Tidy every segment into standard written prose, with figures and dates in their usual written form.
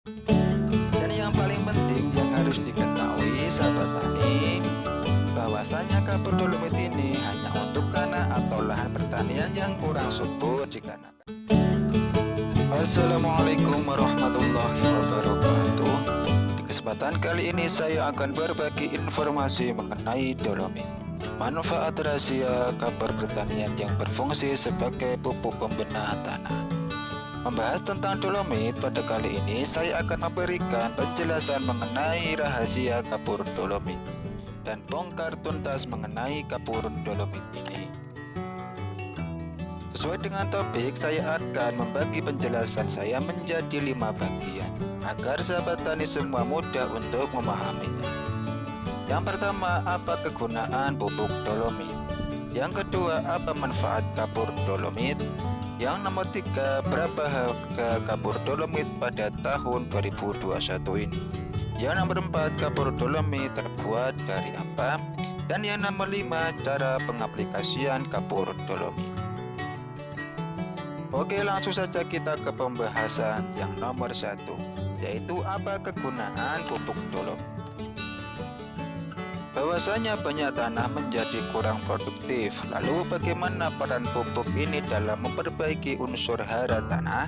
Dan yang paling penting yang harus diketahui sahabat tani, bahwasanya kapur dolomit ini hanya untuk tanah atau lahan pertanian yang kurang subur dikarenakan. Assalamualaikum warahmatullahi wabarakatuh. Di kesempatan kali ini saya akan berbagi informasi mengenai dolomit. Manfaat rahasia kapur pertanian yang berfungsi sebagai pupuk pembenah tanah. Membahas tentang dolomit, pada kali ini saya akan memberikan penjelasan mengenai rahasia kapur dolomit dan bongkar tuntas mengenai kapur dolomit ini. Sesuai dengan topik, saya akan membagi penjelasan saya menjadi 5 bagian agar sahabat tani semua mudah untuk memahaminya. Yang pertama, apa kegunaan pupuk dolomit? Yang kedua, apa manfaat kapur dolomit? Yang nomor 3, berapa harga kapur dolomit pada tahun 2021 ini? Yang nomor 4, kapur dolomit terbuat dari apa? Dan yang nomor 5, cara pengaplikasian kapur dolomit. Oke, langsung saja kita ke pembahasan yang nomor 1, yaitu apa kegunaan pupuk dolomit. Bahwasanya banyak tanah menjadi kurang produktif. Lalu bagaimana peran pupuk ini dalam memperbaiki unsur hara tanah?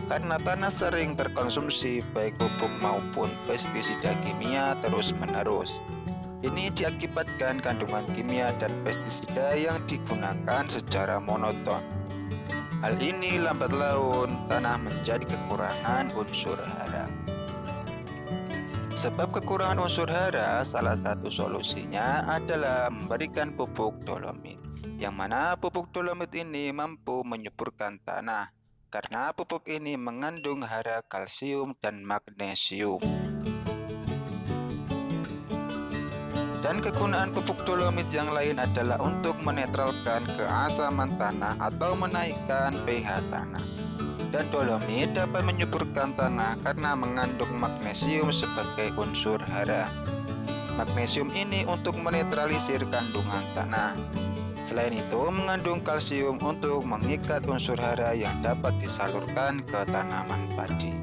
Karena tanah sering terkonsumsi baik pupuk maupun pestisida kimia terus-menerus. Ini diakibatkan kandungan kimia dan pestisida yang digunakan secara monoton. Hal ini lambat laun tanah menjadi kekurangan unsur hara. Sebab kekurangan unsur hara, salah satu solusinya adalah memberikan pupuk dolomit, yang mana pupuk dolomit ini mampu menyuburkan tanah, karena pupuk ini mengandung hara kalsium dan magnesium. Dan kegunaan pupuk dolomit yang lain adalah untuk menetralkan keasaman tanah atau menaikkan pH tanah. Dan dolomit dapat menyuburkan tanah karena mengandung magnesium sebagai unsur hara. Magnesium ini untuk menetralisir kandungan tanah. Selain itu, mengandung kalsium untuk mengikat unsur hara yang dapat disalurkan ke tanaman padi.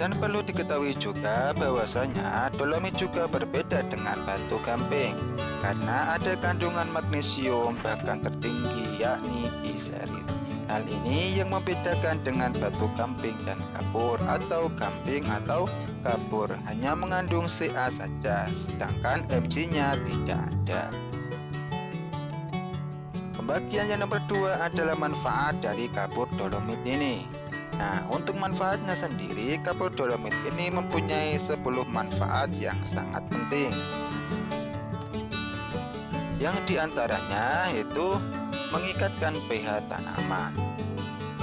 Dan perlu diketahui juga bahwasanya dolomit juga berbeda dengan batu gamping karena ada kandungan magnesium bahkan tertinggi, yakni piserit. Hal ini yang membedakan dengan batu gamping dan kapur atau gamping atau kapur hanya mengandung Ca saja, sedangkan Mg-nya tidak ada. Pembagian yang nomor 2 adalah manfaat dari kapur dolomit ini. Nah, untuk manfaatnya sendiri, kapur dolomit ini mempunyai 10 manfaat yang sangat penting. Yang diantaranya yaitu mengikatkan pH tanaman,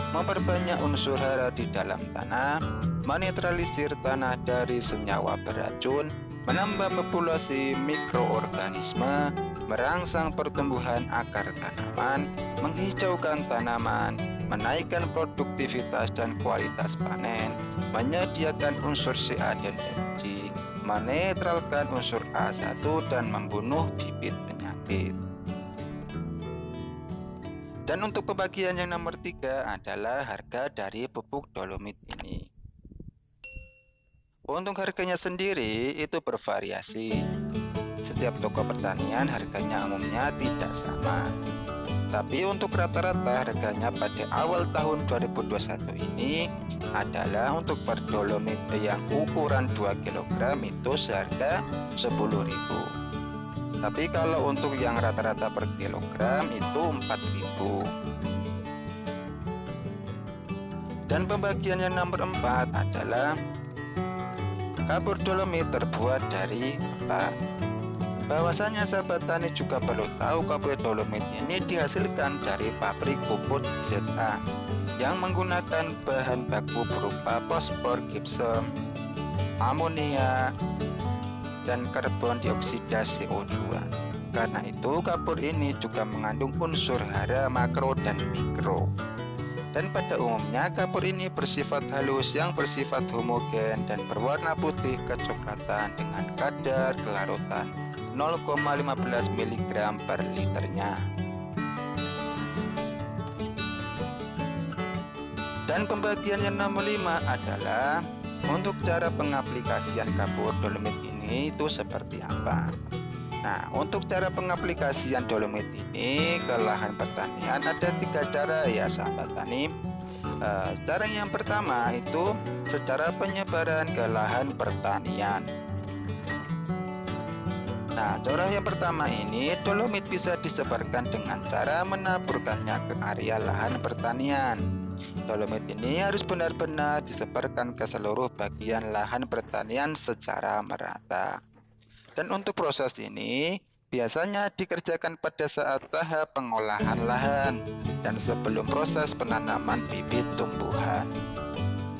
memperbanyak unsur hara di dalam tanah, menetralisir tanah dari senyawa beracun, menambah populasi mikroorganisme, merangsang pertumbuhan akar tanaman, menghijaukan tanaman, menaikkan produktivitas dan kualitas panen, menyediakan unsur Ca dan Mg, menetralkan unsur A1 dan membunuh bibit penyakit. Dan untuk pembagian yang nomor 3 adalah harga dari pupuk dolomit ini. Untuk harganya sendiri itu bervariasi. Setiap toko pertanian harganya umumnya tidak sama. Tapi untuk rata-rata harganya pada awal tahun 2021 ini adalah untuk per dolomit yang ukuran 2 kg itu seharga 10.000. Tapi kalau untuk yang rata-rata per kilogram itu 4.000. Dan pembagian yang nomor 4 adalah kapur dolomit terbuat dari apa? Bahwasanya sahabat tani juga perlu tahu kapur dolomit ini dihasilkan dari pabrik pupuk ZA yang menggunakan bahan baku berupa fosfor, gypsum, amonia, dan karbon dioksida CO2. Karena itu kapur ini juga mengandung unsur hara makro dan mikro. Dan pada umumnya kapur ini bersifat halus yang bersifat homogen dan berwarna putih kecoklatan dengan kadar kelarutan 0,15 mg per liternya. Dan pembagian yang nomor 5 adalah untuk cara pengaplikasian kapur dolomit ini itu seperti apa. Nah, untuk cara pengaplikasian dolomit ini ke lahan pertanian ada 3 cara ya sahabat tani. Cara yang pertama itu secara penyebaran ke lahan pertanian. Nah, cara yang pertama ini dolomit bisa disebarkan dengan cara menaburkannya ke area lahan pertanian. Dolomit ini harus benar-benar disebarkan ke seluruh bagian lahan pertanian secara merata. Dan untuk proses ini biasanya dikerjakan pada saat tahap pengolahan lahan dan sebelum proses penanaman bibit tumbuhan.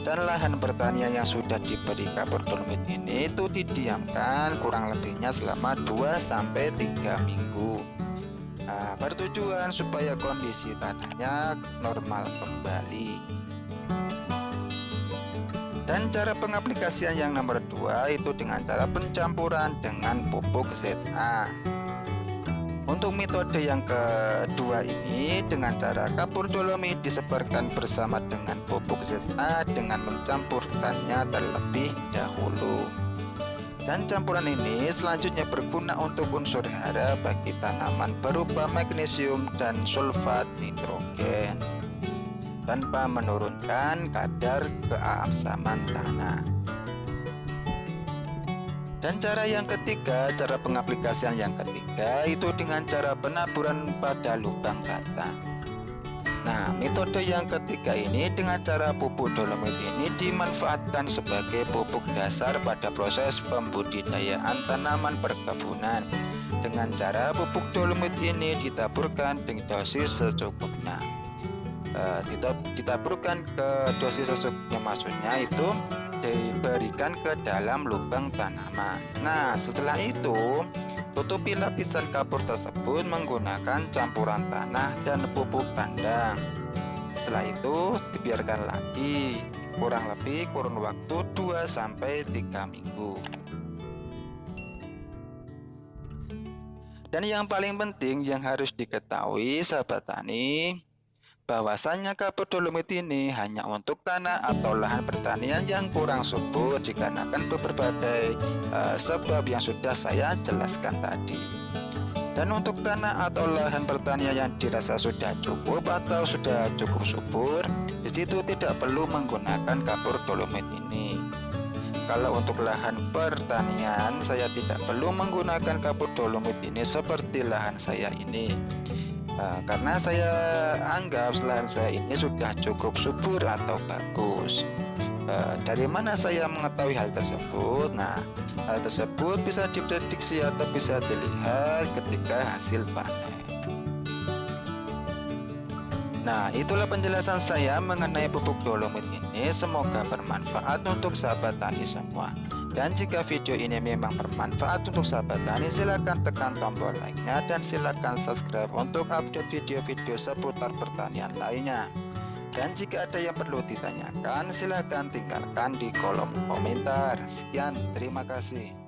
Dan lahan pertanian yang sudah diberi kapur dolomit ini itu didiamkan kurang lebihnya selama 2-3 minggu. Bertujuan supaya kondisi tanahnya normal kembali. Dan cara pengaplikasian yang nomor 2 itu dengan cara pencampuran dengan pupuk ZA. Untuk metode yang kedua ini dengan cara kapur dolomit disebarkan bersama dengan pupuk ZA dengan mencampurkannya terlebih dahulu. Dan campuran ini selanjutnya berguna untuk unsur hara bagi tanaman berupa magnesium dan sulfat nitrogen tanpa menurunkan kadar keasaman tanah. Dan cara yang ketiga, cara pengaplikasian yang ketiga itu dengan cara penaburan pada lubang batang. Nah, metode yang ketiga ini dengan cara pupuk dolomit ini dimanfaatkan sebagai pupuk dasar pada proses pembudidayaan tanaman perkebunan. Dengan cara pupuk dolomit ini ditaburkan dengan dosis secukupnya. Ditaburkan ke dosis secukupnya, maksudnya itu diberikan ke dalam lubang tanaman. Nah, setelah itu tutupi lapisan kapur tersebut menggunakan campuran tanah dan pupuk kandang. Setelah itu dibiarkan lagi kurun waktu 2-3 minggu. Dan yang paling penting yang harus diketahui sahabat tani, bahwasanya kapur dolomit ini hanya untuk tanah atau lahan pertanian yang kurang subur dikarenakan berbagai sebab yang sudah saya jelaskan tadi. Dan untuk tanah atau lahan pertanian yang dirasa sudah cukup atau sudah cukup subur, di situ tidak perlu menggunakan kapur dolomit ini. Kalau untuk lahan pertanian saya tidak perlu menggunakan kapur dolomit ini seperti lahan saya ini. Karena saya anggap lahan saya ini sudah cukup subur atau bagus. Dari mana saya mengetahui hal tersebut? Nah, hal tersebut bisa diprediksi atau bisa dilihat ketika hasil panen. Nah, itulah penjelasan saya mengenai pupuk dolomit ini. Semoga bermanfaat untuk sahabat tani semua. Dan jika video ini memang bermanfaat untuk sahabat tani, silakan tekan tombol like-nya dan silakan subscribe untuk update video-video seputar pertanian lainnya. Dan jika ada yang perlu ditanyakan, silakan tinggalkan di kolom komentar. Sekian, terima kasih.